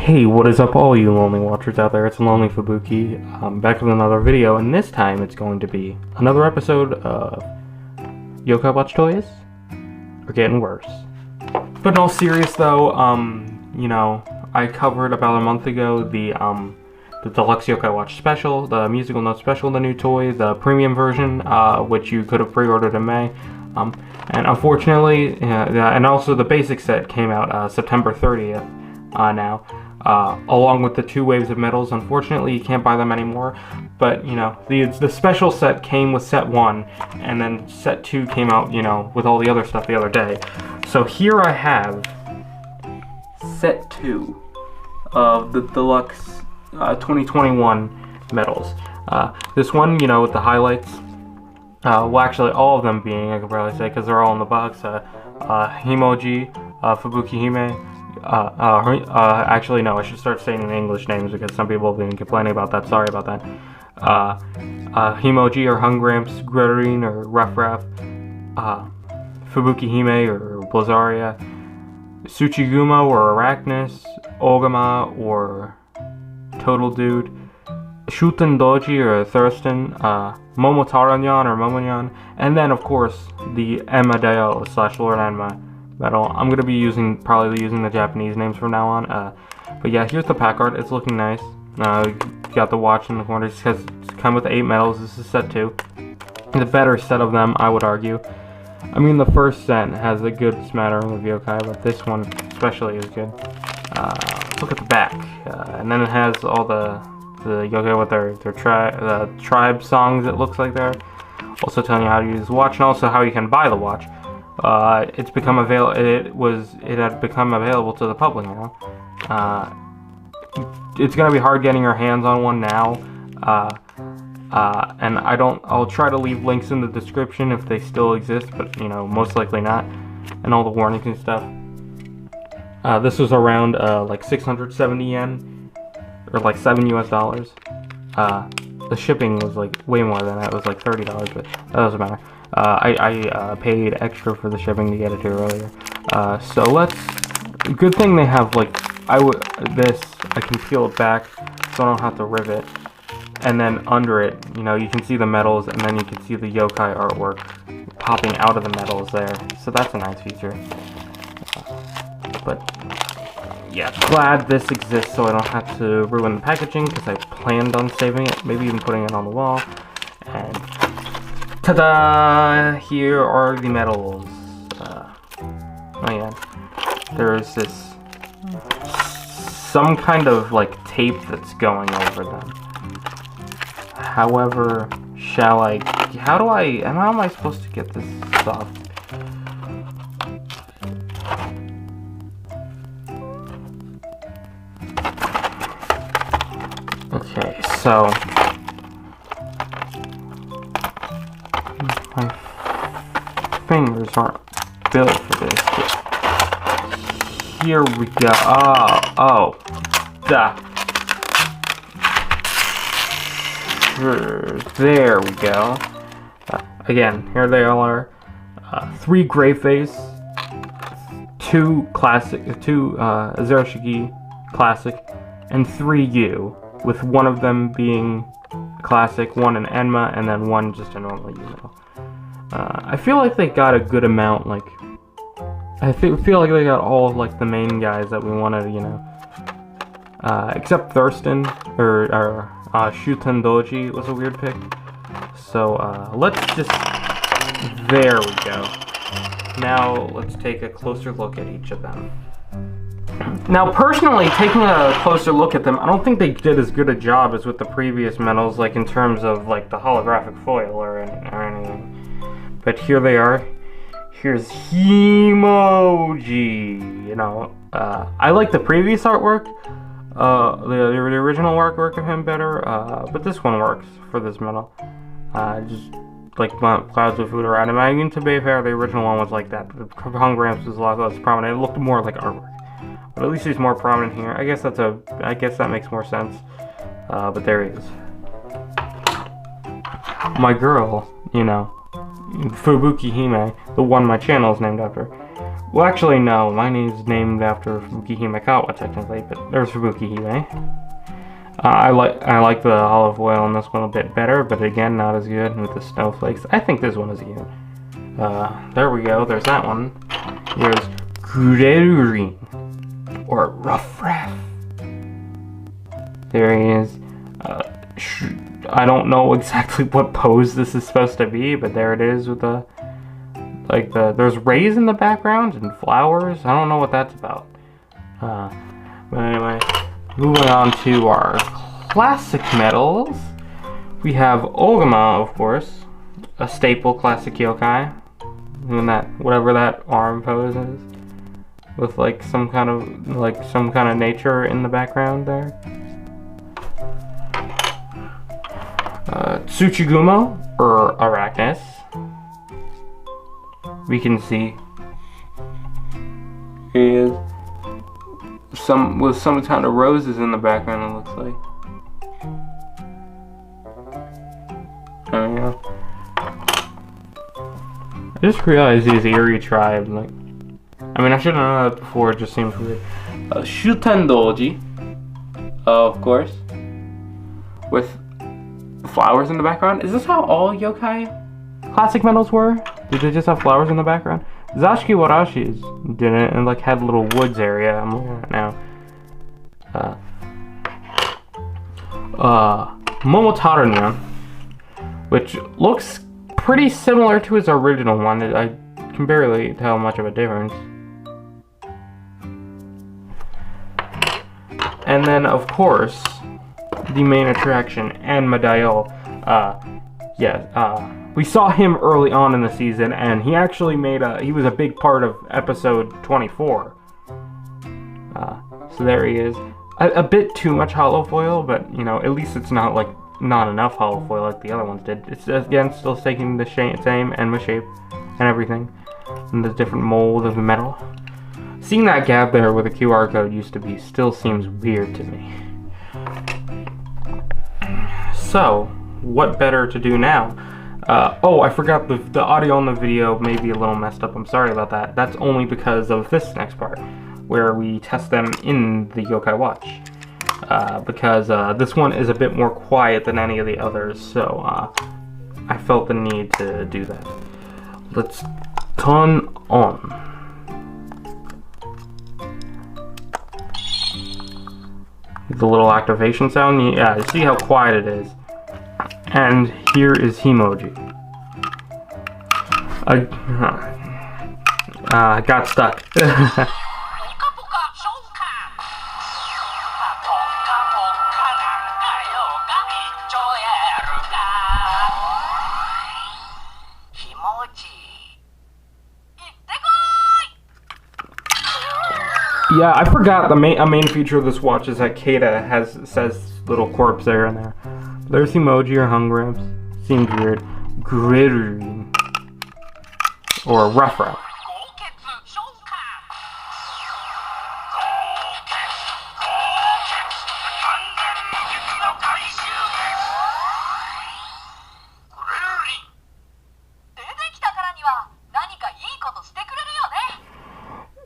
Hey, what is up all you lonely watchers out there? It's Lonely Fubuki, back with another video, and this time it's going to be another episode of Yokai Watch Toys are getting worse. But in all serious though, I covered about a month ago the deluxe Yokai Watch special, the musical note special, the new toy, the premium version, which you could have pre-ordered in May. And unfortunately, and also the basic set came out September 30th now, along with the 2 waves of medals. Unfortunately, you can't buy them anymore, but the special set came with set 1, and then set 2 came out, with all the other stuff the other day. So here I have set 2 of the deluxe 2021 medals. This one, with the highlights, well, actually all of them being, I could probably say, because they're all in the box. Himoji, Fubuki Hime. Actually, no, I should start saying the English names because some people have been complaining about that. Sorry about that. Himoji or Hungramps, Gretarine or Ruff, Fubuki Hime or Blazaria, Tsuchigumo or Arachnus, Ogama or Total Dude, Shuten Doji or Thurston, Momotaranyan or Momonyan, and then, of course, the Emadeo / Lord Enma medal. I'm going to be probably using the Japanese names from now on. But yeah, here's the pack art. It's looking nice. Got the watch in the corner. It says it's come with 8 medals. This is set 2. The better set of them, I would argue. I mean, the first set has a good smattering of yokai, but this one especially is good. Look at the back. And then it has all the yokai with their tribe songs, it looks like there. Also telling you how to use the watch and also how you can buy the watch. It's become it had become available to the public now. It's gonna be hard getting your hands on one now. And I'll try to leave links in the description if they still exist, but most likely not. And all the warnings and stuff. This was around like 670 yen, or like $7 US. The shipping was like way more than that. It was like $30, but that doesn't matter. I paid extra for the shipping to get it here earlier. So good thing they have I can peel it back so I don't have to rivet. And then under it, you can see the medals, and then you can see the yokai artwork popping out of the medals there. So that's a nice feature. But yeah, glad this exists so I don't have to ruin the packaging, because I planned on saving it, maybe even putting it on the wall. And ta-da! Here are the medals. Oh yeah, there's some kind of tape that's going over them. However, how am I supposed to get this off? Okay, so my fingers aren't built for this. Here we go. Oh, duh. There we go. Again, here they all are. 3 gray face, 2 classic, 2 Zerashigi classic, and 3 U, with one of them being classic, one an Enma, and then one just a normal U. I feel like they got a good amount. I feel like they got all of the main guys that we wanted, except Thurston or Shuten Doji was a weird pick. So let's just, there we go. Now let's take a closer look at each of them. Now personally, taking a closer look at them, I don't think they did as good a job as with the previous medals, in terms of the holographic foil or anything. But here they are. Here's Himoji. I like the previous artwork. The original artwork of him better, but this one works for this medal. Just Clouds of Food or Anime. I mean, to be fair, the original one was like that. The Hungramps was a lot less prominent. It looked more like artwork, but at least he's more prominent here. I guess that makes more sense. But there he is. My girl, Fubuki Hime, the one my channel is named after, Well, actually, no. Mine is named after Fubuki Himekawa, technically, but there's Fubuki Hime. I like the olive oil in this one a bit better, but again, not as good with the snowflakes. I think this one is good. There we go. There's that one. Here's Kurerurin, or Rough Raff. There he is. I don't know exactly what pose this is supposed to be, but there it is with there's rays in the background and flowers. I don't know what that's about. But anyway, moving on to our classic medals. We have Ogama, of course, a staple classic yokai, doing that whatever that arm pose is, with like some kind of nature in the background there. Tsuchigumo, or Arachnis. We can see he is with some kind of roses in the background, it looks like. There we go. I just realized he's Erie tribe. Like, I mean, I should have known that before. It just seems weird. Shutendoji, of course, with flowers in the background. Is this how all yokai classic medals were? Did they just have flowers in the background? Zashiki Warashi's didn't, and like had a little woods area. I'm looking at it now. Momotaro, which looks pretty similar to his original one. I can barely tell much of a difference. And then, of course, the main attraction, Anmadayo. We saw him early on in the season, and he actually he was a big part of episode 24. So there he is. A bit too much hollow foil, but, you know, at least it's not enough hollow foil like the other ones did. It's, again, still taking the same Enma shape and everything, and the different mold of the metal. Seeing that gap there where the QR code used to be still seems weird to me. So, what better to do now? Oh, I forgot the audio on the video may be a little messed up. I'm sorry about that. That's only because of this next part, where we test them in the Yokai Watch. Because this one is a bit more quiet than any of the others, so I felt the need to do that. Let's turn on. The little activation sound. Yeah, see how quiet it is. And here is Himoji. Got stuck. Yeah, I forgot a main feature of this watch is that Keita says little corpse there and there. There's emoji or hung grabs. Seems weird. Grittery. Or rough rough.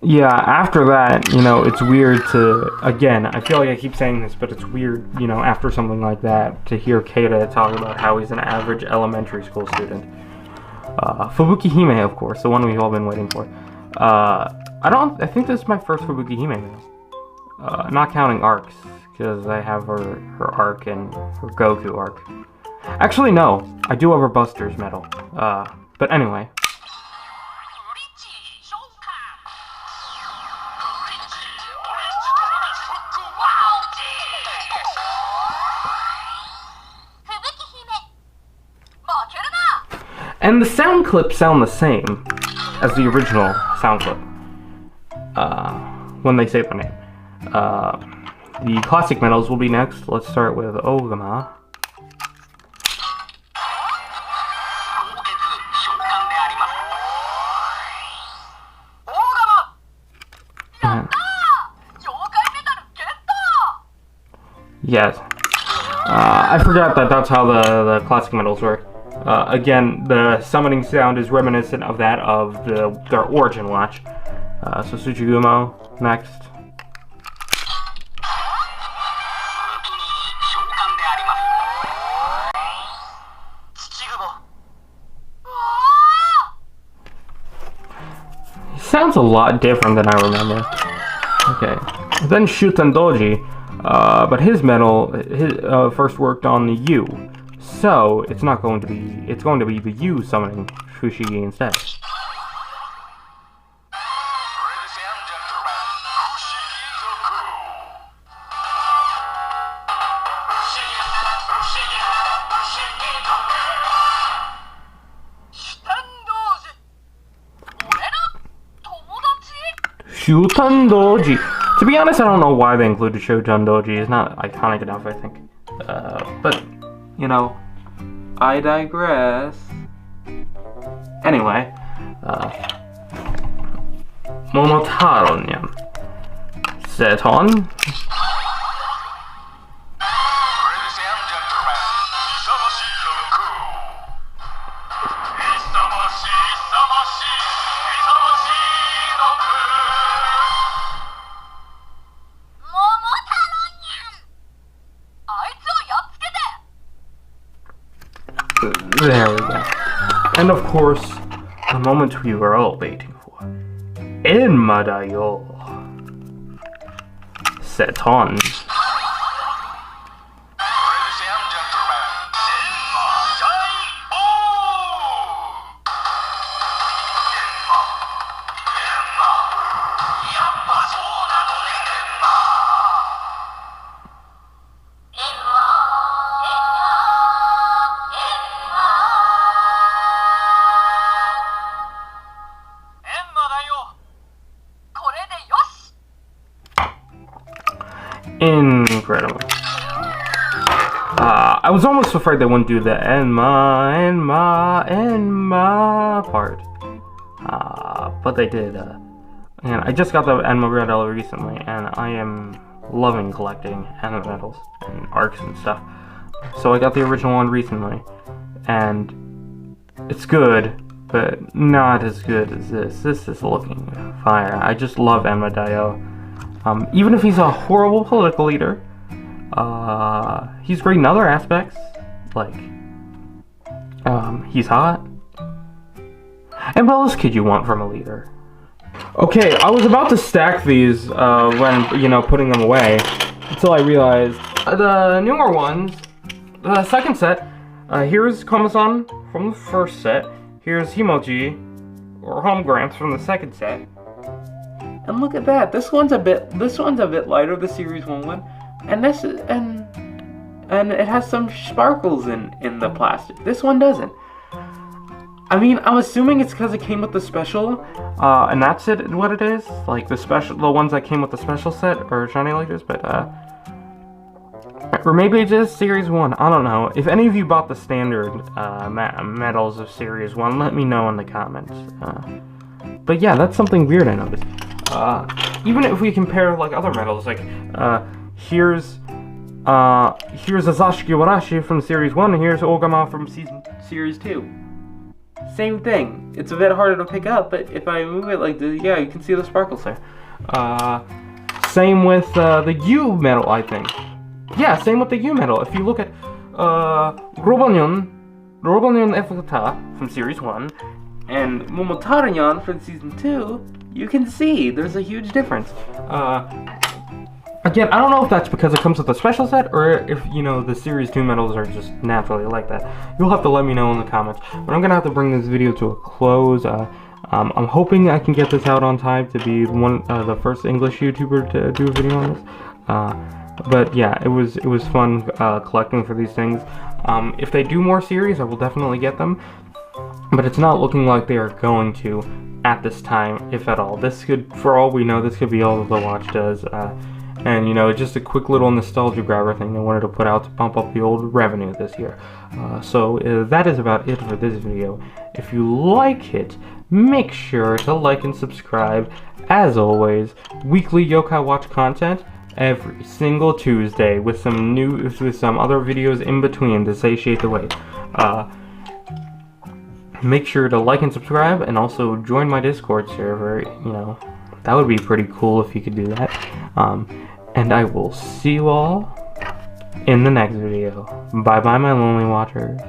Yeah, after that, you know, it's weird to, again, I feel like I keep saying this, but it's weird, you know, after something like that, to hear Keita talk about how he's an average elementary school student. Fubuki Hime, of course, the one we've all been waiting for. I think this is my first Fubuki Hime medal. Not counting arcs, because I have her arc and her Goku arc. Actually, no, I do have her Buster's medal. But anyway. And the sound clips sound the same as the original sound clip when they say their name. The classic medals will be next. Let's start with Ogama. Yes. I forgot that's how the classic medals work. Again, the summoning sound is reminiscent of that of their origin watch. So Tsuchigumo next. He sounds a lot different than I remember. Okay. Then Shuten Doji, but his medal first worked on the U, so it's not going to be. It's going to be the U summoning Fushigi instead. Shuten Doji. To be honest, I don't know why they included Shuten Doji. It's not iconic enough, I think. But, you know, I digress. Anyway, Momotaro-nyan. Seton. There we go. And of course, the moment we were all waiting for. Enma da yo. Seton. Incredible. I was almost afraid they wouldn't do the Enma part. But they did. And I just got the Enma medal recently, and I am loving collecting Enma medals and arcs and stuff. So I got the original one recently, and it's good, but not as good as this. This is looking fire. I just love Enma Dayo. Even if he's a horrible political leader, he's great in other aspects, like, he's hot. And what else could you want from a leader? Okay, I was about to stack these, when, you know, putting them away, until I realized, the newer ones, the second set, here's Koma-san from the first set, here's Himoji, or Home Gramps from the second set. And look at that. This one's a bit lighter, the Series 1 one. And this is, and it has some sparkles in the plastic. This one doesn't. I mean, I'm assuming it's because it came with the special, and that's what it is. Like the ones that came with the special set are shiny like this, but or maybe it's just Series 1. I don't know. If any of you bought the standard medals of Series 1, let me know in the comments. But yeah, that's something weird I noticed. Even if we compare like other medals, like here's Sasaki Warashi from Series 1, and here's Ogama from Series 2. Same thing. It's a bit harder to pick up, but if I move it like this, yeah, you can see the sparkles there. Same with the U medal, I think. Yeah, same with the U medal. If you look at Robonyon Effuta from Series 1 and Momotaro-nyan from Season 2, you can see there's a huge difference. Again, I don't know if that's because it comes with a special set, or if, you know, the Series 2 medals are just naturally like that. You'll have to let me know in the comments. But I'm gonna have to bring this video to a close. I'm hoping I can get this out on time to be the first English YouTuber to do a video on this. But yeah, it was fun collecting for these things. If they do more series, I will definitely get them. But it's not looking like they are going to at this time, if at all. This could, for all we know, this could be all that the watch does. And, you know, just a quick little nostalgia grabber thing they wanted to put out to pump up the old revenue this year. So that is about it for this video. If you like it, make sure to like and subscribe. As always, weekly Yokai Watch content every single Tuesday with some other videos in between to satiate the wait. Make sure to like and subscribe, and also join my Discord server, you know, that would be pretty cool if you could do that. And I will see you all in the next video. Bye bye, my lonely watchers.